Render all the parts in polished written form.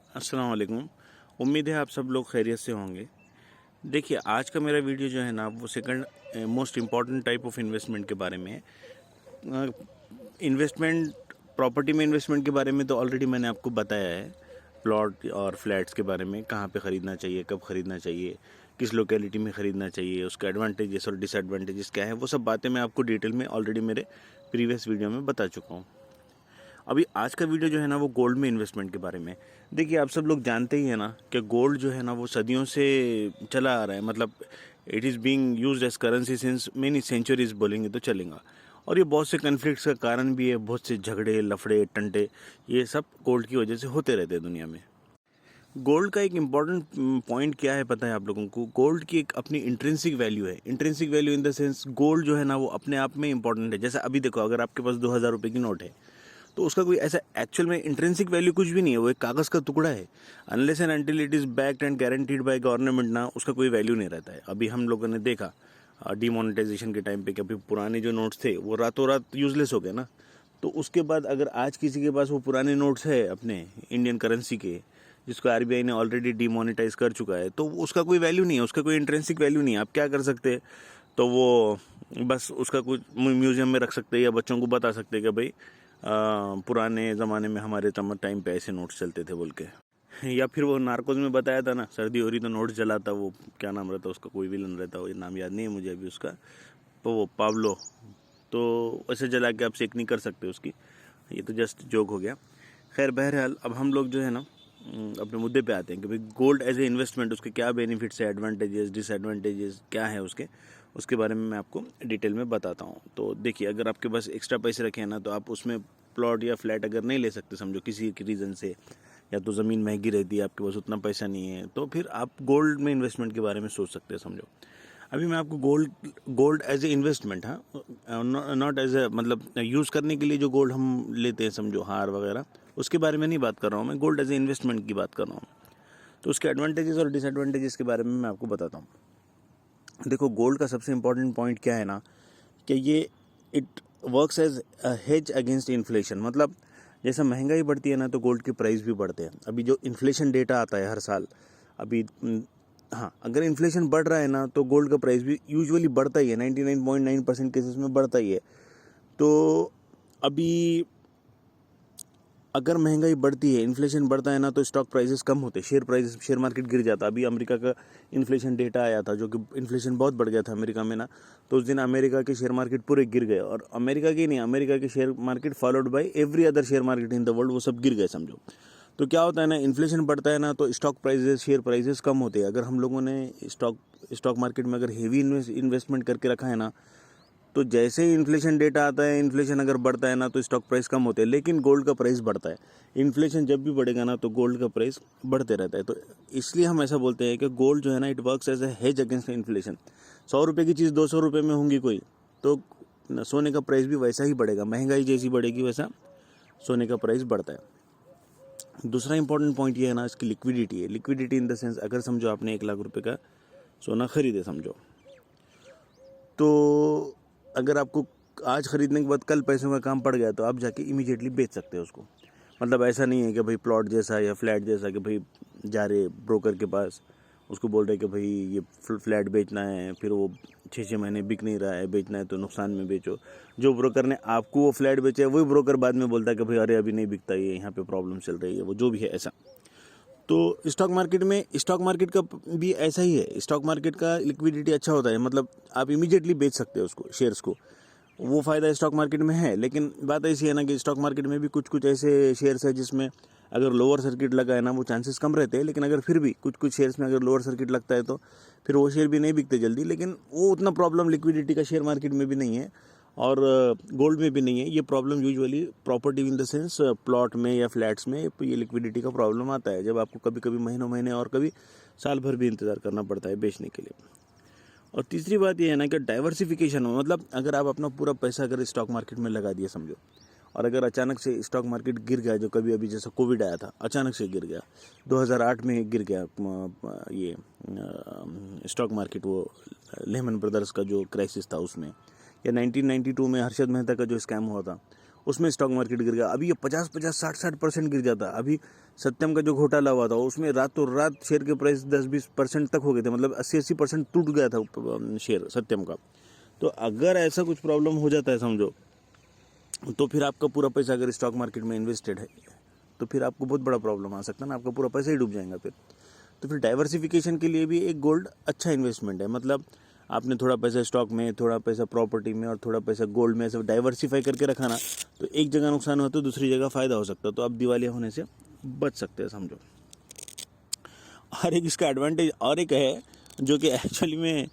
अस्सलाम वालेकुम। उम्मीद है आप सब लोग खैरियत से होंगे। देखिए, आज का मेरा वीडियो जो है ना वो second most important type of investment के बारे में है। इन्वेस्टमेंट प्रॉपर्टी में इन्वेस्टमेंट के बारे में तो ऑलरेडी मैंने आपको बताया है। प्लॉट और फ्लैट्स के बारे में, कहाँ पे ख़रीदना चाहिए, कब ख़रीदना चाहिए, किस लोकेलिटी में ख़रीदना चाहिए, उसके एडवांटेजेस और डिसएडवांटेजेस क्या है, वो सब बातें मैं आपको डिटेल में ऑलरेडी मेरे प्रीवियस वीडियो में बता चुका हूँ। अभी आज का वीडियो जो है ना वो गोल्ड में इन्वेस्टमेंट के बारे में। देखिए, आप सब लोग जानते ही हैं ना कि गोल्ड जो है ना वो सदियों से चला आ रहा है। मतलब it is being used as currency since many centuries बोलेंगे तो चलेगा। और ये बहुत से कन्फ्लिक्ट्स का कारण भी है। बहुत से झगड़े, लफड़े, टंटे, ये सब गोल्ड की वजह से होते रहते हैं दुनिया में। गोल्ड का एक इम्पॉर्टेंट पॉइंट क्या है पता है आप लोगों को? गोल्ड की एक अपनी इंट्रिंसिक वैल्यू है। Intrinsic value in the sense, gold जो है ना वो अपने आप में इंपॉर्टेंट है। जैसे अभी देखो, अगर आपके पास 2000 रुपये की नोट है तो उसका कोई ऐसा एक्चुअल में इंट्रिंसिक वैल्यू कुछ भी नहीं है। वो एक कागज़ का टुकड़ा है। Unless and until it is backed and guaranteed by government ना, उसका कोई वैल्यू नहीं रहता है। अभी हम लोगों ने देखा डीमोनेटाइजेशन के टाइम पे कि अभी पुराने जो नोट्स थे वो रातों रात यूजलेस हो गए ना। तो उसके बाद अगर आज किसी के पास वो पुराने नोट्स है अपने इंडियन करेंसी के, जिसको आरबीआई ने ऑलरेडी डीमोनेटाइज कर चुका है, तो उसका कोई वैल्यू नहीं है, उसका कोई इंट्रिंसिक वैल्यू नहीं है। आप क्या कर सकते हैं? तो वो बस उसका कुछ म्यूजियम में रख सकते हैं या बच्चों को बता सकते हैं कि भाई पुराने ज़माने में हमारे टाइम पे ऐसे नोट्स चलते थे बोल के। या फिर वो नार्कोज में बताया था ना, सर्दी हो रही तो नोट्स जलाता, वो क्या नाम रहता उसका, कोई विलन रहता, वो नाम याद नहीं है मुझे अभी उसका, तो वो पाब्लो। तो ऐसे जला के आप सेक नहीं कर सकते उसकी। ये तो जस्ट जोक हो गया। खैर, बहरहाल अब हम लोग जो है ना अपने मुद्दे पे आते हैं कि भाई गोल्ड एज ए इन्वेस्टमेंट, उसके क्या बेनिफिट्स है, एडवांटेजेस, डिसएडवांटेजेस क्या है उसके बारे में मैं आपको डिटेल में बताता हूँ। तो देखिए, अगर आपके पास एक्स्ट्रा पैसे रखे हैं ना तो आप उसमें प्लॉट या फ्लैट अगर नहीं ले सकते, समझो किसी रीज़न से, या तो ज़मीन महंगी रहती है, आपके पास उतना पैसा नहीं है, तो फिर आप गोल्ड में इन्वेस्टमेंट के बारे में सोच सकते हैं। समझो, अभी मैं आपको गोल्ड एज ए इन्वेस्टमेंट, हाँ, नॉट एज ए मतलब यूज़ करने के लिए जो गोल्ड हम लेते हैं, समझो हार वगैरह, उसके बारे में नहीं बात कर रहा हूँ मैं। गोल्ड एज ए इन्वेस्टमेंट की बात कर रहा हूँ। तो उसके एडवांटेजेस और डिसएडवांटेजेस के बारे में मैं आपको बताता हूँ। देखो, गोल्ड का सबसे इम्पोर्टेंट पॉइंट क्या है ना, कि ये it works as a hedge against inflation. मतलब जैसा महंगाई बढ़ती है ना तो गोल्ड के प्राइस भी बढ़ते हैं। अभी जो इन्फ्लेशन डेटा आता है हर साल, अभी हाँ, अगर इन्फ्लेशन बढ़ रहा है ना तो गोल्ड का प्राइस भी यूजुअली बढ़ता ही है। 99.9% केसेस में बढ़ता ही है। तो अभी अगर महंगाई बढ़ती है, इन्फ्लेशन बढ़ता है ना, तो स्टॉक प्राइसेस कम होते हैं, शेयर मार्केट गिर जाता। अभी अमेरिका का इन्फ्लेशन डेटा आया था, जो कि इन्फ्लेशन बहुत बढ़ गया था अमेरिका में ना, तो उस दिन अमेरिका के शेयर मार्केट पूरे गिर गए। और अमेरिका की नहीं, अमेरिका के share market followed by every other share market in the world, वो सब गिर गए समझो। तो क्या होता है ना, इन्फ्लेशन बढ़ता है ना तो स्टॉक प्राइजेस, शेयर प्राइजेस कम होते हैं। अगर हम लोगों ने स्टॉक मार्केट में अगर हेवी इन्वेस्टमेंट करके रखा है ना, तो जैसे ही इन्फ्लेशन डेटा आता है, इन्फ्लेशन अगर बढ़ता है ना तो स्टॉक प्राइस कम होते हैं, लेकिन गोल्ड का प्राइस बढ़ता है। इन्फ्लेशन जब भी बढ़ेगा ना तो गोल्ड का प्राइस बढ़ते रहता है। तो इसलिए हम ऐसा बोलते हैं कि गोल्ड जो है ना, it works as a hedge against inflation. 100 रुपये की चीज़ 200 रुपये में होंगी कोई, तो सोने का प्राइस भी वैसा ही बढ़ेगा। महंगाई जैसी बढ़ेगी वैसा सोने का प्राइस बढ़ता है। दूसरा इंपॉर्टेंट पॉइंट ये है ना, इसकी लिक्विडिटी है। लिक्विडिटी इन द सेंस, अगर समझो आपने 1 लाख रुपये का सोना खरीदे समझो, तो अगर आपको आज खरीदने के बाद कल पैसों का काम पड़ गया तो आप जाके इमीडिएटली बेच सकते हो उसको। मतलब ऐसा नहीं है कि भाई प्लॉट जैसा या फ्लैट जैसा कि भाई जा रहे ब्रोकर के पास, उसको बोल रहे कि भाई ये फ्लैट बेचना है, फिर वो 6 महीने बिक नहीं रहा है, बेचना है तो नुकसान में बेचो। जो ब्रोकर ने आपको वो फ्लैट बेचा है वही ब्रोकर बाद में बोलता है कि भाई अरे अभी नहीं बिकता, ये यहाँ पे प्रॉब्लम चल रही है, वो जो भी है ऐसा। तो स्टॉक मार्केट का भी ऐसा ही है। स्टॉक मार्केट का लिक्विडिटी अच्छा होता है, मतलब आप इमीडिएटली बेच सकते हो उसको, शेयर्स को। वो फ़ायदा स्टॉक मार्केट में है। लेकिन बात ऐसी है ना कि स्टॉक मार्केट में भी कुछ कुछ ऐसे शेयर्स है जिसमें अगर लोअर सर्किट लगा है ना, वो चांसेस कम रहते हैं। लेकिन अगर फिर भी कुछ कुछ शेयर्स में अगर लोअर सर्किट लगता है तो फिर वो शेयर भी नहीं बिकते जल्दी। लेकिन वो उतना प्रॉब्लम लिक्विडिटी का शेयर मार्केट में भी नहीं है और गोल्ड में भी नहीं है। ये problem usually property in the sense plot में या फ्लैट्स में ये लिक्विडिटी का प्रॉब्लम आता है, जब आपको कभी कभी महीनों महीने और कभी साल भर भी इंतज़ार करना पड़ता है बेचने के लिए। और तीसरी बात ये है ना कि डाइवर्सिफिकेशन हो। मतलब अगर आप अपना पूरा पैसा अगर स्टॉक मार्केट में लगा दिए समझो, और अगर अचानक से स्टॉक मार्केट गिर गया, जो कभी अभी जैसा कोविड आया था अचानक से गिर गया, 2008 में गिर गया ये स्टॉक मार्केट, वो लेहमन ब्रदर्स का जो क्राइसिस था उसमें, या 1992 में हर्षद मेहता का जो स्कैम हुआ था उसमें स्टॉक मार्केट गिर गया। अभी ये 50-50, 60-60% गिर जाता। अभी सत्यम का जो घोटाला हुआ था उसमें रातों रात शेयर के प्राइस 10-20% तक हो गए थे, मतलब 80-80% टूट गया था शेयर सत्यम का। तो अगर ऐसा कुछ प्रॉब्लम हो जाता है समझो, तो फिर आपका पूरा पैसा अगर स्टॉक मार्केट में इन्वेस्टेड है तो फिर आपको बहुत बड़ा प्रॉब्लम आ सकता है ना, आपका पूरा पैसा ही डूब जाएगा फिर। तो फिर डाइवर्सिफिकेशन के लिए भी एक गोल्ड अच्छा इन्वेस्टमेंट है। मतलब आपने थोड़ा पैसा स्टॉक में, थोड़ा पैसा प्रॉपर्टी में और थोड़ा पैसा गोल्ड में ऐसे डाइवर्सिफाई करके रखा ना, तो एक जगह नुकसान हो तो दूसरी जगह फ़ायदा हो सकता है, तो आप दिवालिया होने से बच सकते हैं समझो। और एक इसका एडवांटेज और एक है जो कि एक्चुअली में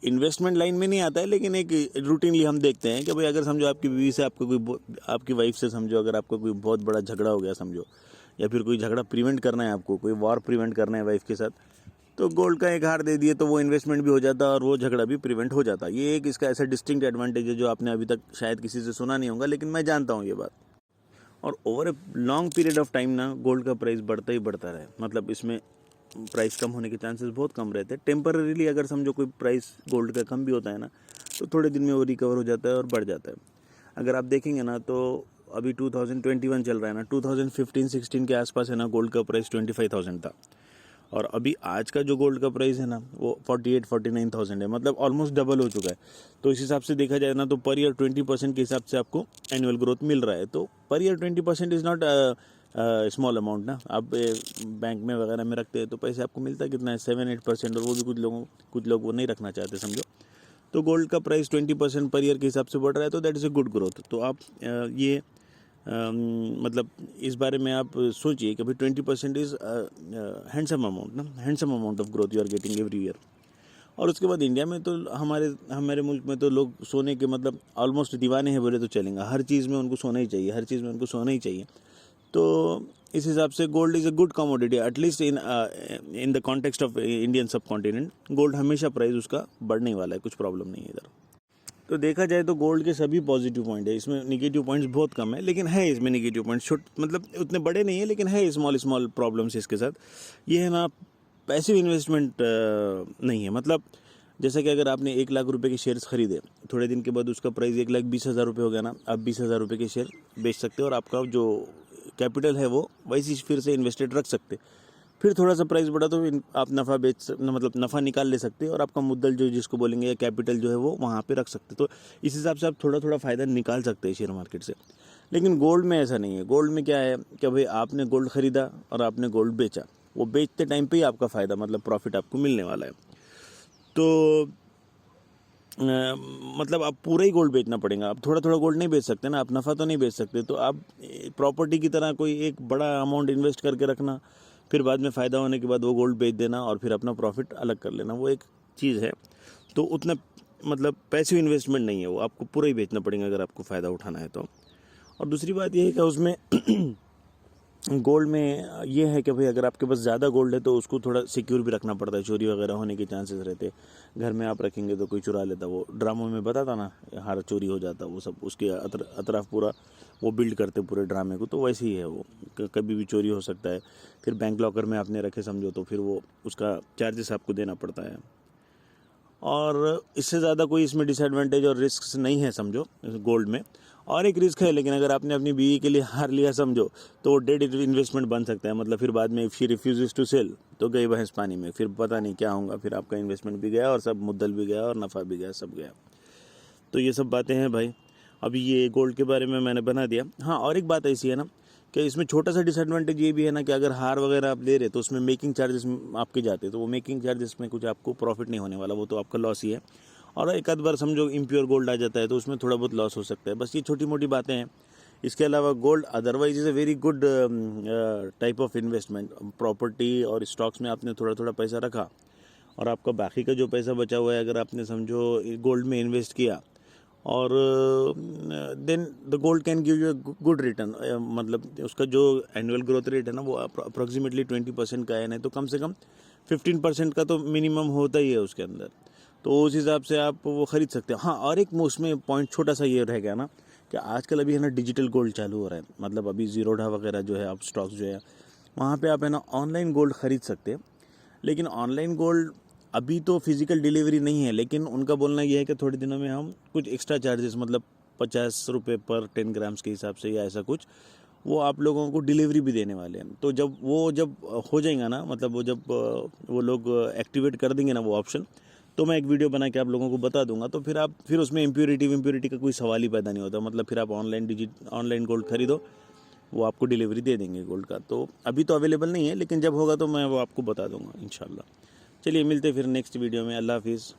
इन्वेस्टमेंट लाइन में नहीं आता है, लेकिन एक रूटीनली हम देखते हैं कि भाई अगर समझो आपकी बीवी से आपकी वाइफ से समझो अगर आपका कोई बहुत बड़ा झगड़ा हो गया समझो, या फिर कोई झगड़ा प्रिवेंट करना है आपको, कोई वॉर प्रिवेंट करना है वाइफ के साथ, तो गोल्ड का एक हार दे दिए तो वो इन्वेस्टमेंट भी हो जाता और वो झगड़ा भी प्रिवेंट हो जाता। ये एक इसका ऐसा डिस्टिंक्ट एडवांटेज है जो आपने अभी तक शायद किसी से सुना नहीं होगा, लेकिन मैं जानता हूँ ये बात। और over a long period of time ना गोल्ड का प्राइस बढ़ता ही बढ़ता रहे, मतलब इसमें प्राइस कम होने के चांसेस बहुत कम रहते हैं। टेम्पररीली अगर समझो कोई प्राइस गोल्ड का कम भी होता है ना, तो थोड़े दिन में वो रिकवर हो जाता है और बढ़ जाता है। अगर आप देखेंगे ना तो अभी 2021 चल रहा है ना, 2015-16 के आसपास है ना गोल्ड का प्राइस 25,000 था, और अभी आज का जो गोल्ड का प्राइस है ना वो 48-49,000 है, मतलब ऑलमोस्ट डबल हो चुका है। तो इस हिसाब से देखा जाए ना तो पर ईयर 20% के हिसाब से आपको एनुअल ग्रोथ मिल रहा है। तो per year 20% is not small amount ना। आप बैंक में वगैरह में रखते हैं तो पैसे आपको मिलता है कितना है, 7-8%, और वो भी कुछ लोग वो नहीं रखना चाहते समझो। तो गोल्ड का प्राइस 20% पर ईयर के हिसाब से बढ़ रहा है, तो that is a good growth. तो आप ये मतलब इस बारे में आप सोचिए कि भाई 20% इज़ हैंडसम अमाउंट ना, handsome amount of growth you are getting every year. और उसके बाद इंडिया में तो हमारे मुल्क में तो लोग सोने के मतलब ऑलमोस्ट दीवाने हैं बोले तो चलेंगे। हर चीज़ में उनको सोना ही चाहिए, हर चीज़ में उनको सोना ही चाहिए। तो इस हिसाब से gold is a good commodity, at least in the context of Indian सब कॉन्टिनेंट। गोल्ड हमेशा प्राइस उसका बढ़ने वाला है, कुछ प्रॉब्लम नहीं है इधर। तो देखा जाए तो गोल्ड के सभी पॉजिटिव पॉइंट है, इसमें निगेटिव पॉइंट्स बहुत कम है, लेकिन है इसमें निगेटिव पॉइंट्स मतलब उतने बड़े नहीं है, लेकिन है स्मॉल प्रॉब्लम्स इसके साथ। ये है ना, पैसिव इन्वेस्टमेंट नहीं है। मतलब जैसे कि अगर आपने 1 लाख रुपए के शेयर्स खरीदे, थोड़े दिन के बाद उसका प्राइस 1,20,000 रुपये हो गया ना, आप 20,000 रुपये के शेयर बेच सकते हो और आपका जो कैपिटल है वो वैसे फिर से इन्वेस्टेड रख सकते। फिर थोड़ा सा प्राइस बढ़ा तो आप मतलब नफ़ा निकाल ले सकते हो और आपका मुद्दल जो जिसको बोलेंगे या कैपिटल जो है वो वहाँ पे रख सकते। तो इस हिसाब से आप थोड़ा थोड़ा फ़ायदा निकाल सकते हैं शेयर मार्केट से। लेकिन गोल्ड में ऐसा नहीं है। गोल्ड में क्या है कि भाई आपने गोल्ड ख़रीदा और आपने गोल्ड बेचा, वो बेचते टाइम पे ही आपका फ़ायदा मतलब प्रॉफिट आपको मिलने वाला है। तो मतलब आप पूरा ही गोल्ड बेचना पड़ेगा, आप थोड़ा थोड़ा गोल्ड नहीं बेच सकते ना, आप नफ़ा तो नहीं बेच सकते। तो आप प्रॉपर्टी की तरह कोई एक बड़ा अमाउंट इन्वेस्ट करके रखना, फिर बाद में फ़ायदा होने के बाद वो गोल्ड बेच देना और फिर अपना प्रॉफिट अलग कर लेना, वो एक चीज़ है। तो उतना मतलब पैसिव इन्वेस्टमेंट नहीं है वो, आपको पूरा ही बेचना पड़ेगा अगर आपको फ़ायदा उठाना है तो। और दूसरी बात ये है कि उसमें गोल्ड में ये है कि भाई अगर आपके पास ज़्यादा गोल्ड है तो उसको थोड़ा सिक्योर भी रखना पड़ता है, चोरी वगैरह होने के चांसेस रहते। घर में आप रखेंगे तो कोई चुरा लेता, वो ड्रामों में बताता ना हार चोरी हो जाता, वो सब उसके अतराफ पूरा वो बिल्ड करते पूरे ड्रामे को। तो वैसे ही है वो, कभी भी चोरी हो सकता है। फिर बैंक लॉकर में आपने रखे समझो तो फिर वो उसका चार्जेस आपको देना पड़ता है। और इससे ज़्यादा कोई इसमें डिसएडवांटेज और रिस्क नहीं है समझो गोल्ड में। और एक रिस्क है, लेकिन अगर आपने अपनी बीवी के लिए हार लिया समझो तो वो डेड इन्वेस्टमेंट बन सकता है। मतलब फिर बाद में if she refuses to sell तो गई भैंस पानी में, फिर पता नहीं क्या होगा, फिर आपका इन्वेस्टमेंट भी गया और सब मुद्दल भी गया और नफ़ा भी गया, सब गया। तो ये सब बातें हैं भाई। अभी ये गोल्ड के बारे में मैंने बना दिया। हाँ, और एक बात ऐसी है ना कि इसमें छोटा सा डिसएडवांटेज ये भी है ना कि अगर हार वगैरह आप ले रहे तो उसमें मेकिंग चार्जेस आपके जाते, तो वो मेकिंग चार्जेस में कुछ आपको प्रॉफिट नहीं होने वाला, वो तो आपका लॉस ही है। और एक आध बार समझो इम्प्योर गोल्ड आ जाता है तो उसमें थोड़ा बहुत लॉस हो सकता है। बस ये छोटी मोटी बातें हैं। इसके अलावा gold otherwise is a very good type of investment. Property और स्टॉक्स में आपने थोड़ा थोड़ा पैसा रखा और आपका बाकी का जो पैसा बचा हुआ है अगर आपने समझो गोल्ड में इन्वेस्ट किया, और then the gold can give you good return. मतलब उसका जो एनुअल ग्रोथ रेट है ना वो अप्रॉक्सीमेटली 20% का है, नहीं तो कम से कम 15% का तो मिनिमम होता ही है उसके अंदर। तो उस हिसाब से आप वो ख़रीद सकते हो। हाँ, और एक उसमें पॉइंट छोटा सा ये रह गया ना कि आजकल अभी है ना डिजिटल गोल्ड चालू हो रहा है। मतलब अभी ज़ीरोधा वगैरह जो है आप स्टॉक्स जो है वहाँ पे आप है ना ऑनलाइन गोल्ड ख़रीद सकते हैं। लेकिन ऑनलाइन गोल्ड अभी तो फिज़िकल डिलीवरी नहीं है, लेकिन उनका बोलना ये है कि थोड़े दिनों में हम कुछ एक्स्ट्रा चार्जेस मतलब ₹50 पर 10 ग्राम्स के हिसाब से या ऐसा कुछ, वो आप लोगों को डिलीवरी भी देने वाले हैं। तो जब हो जाएगा ना, मतलब वो लोग एक्टिवेट कर देंगे ना वो ऑप्शन, तो मैं एक वीडियो बना के आप लोगों को बता दूंगा। तो फिर उसमें इम्प्योरिटी का कोई सवाल ही पैदा नहीं होता। मतलब फिर आप ऑनलाइन गोल्ड खरीदो, वो आपको डिलीवरी दे देंगे गोल्ड का। तो अभी तो अवेलेबल नहीं है, लेकिन जब होगा तो मैं वो आपको बता दूंगा इंशाल्लाह। चलिए मिलते फिर नेक्स्ट वीडियो में। अल्लाह हाफिज़।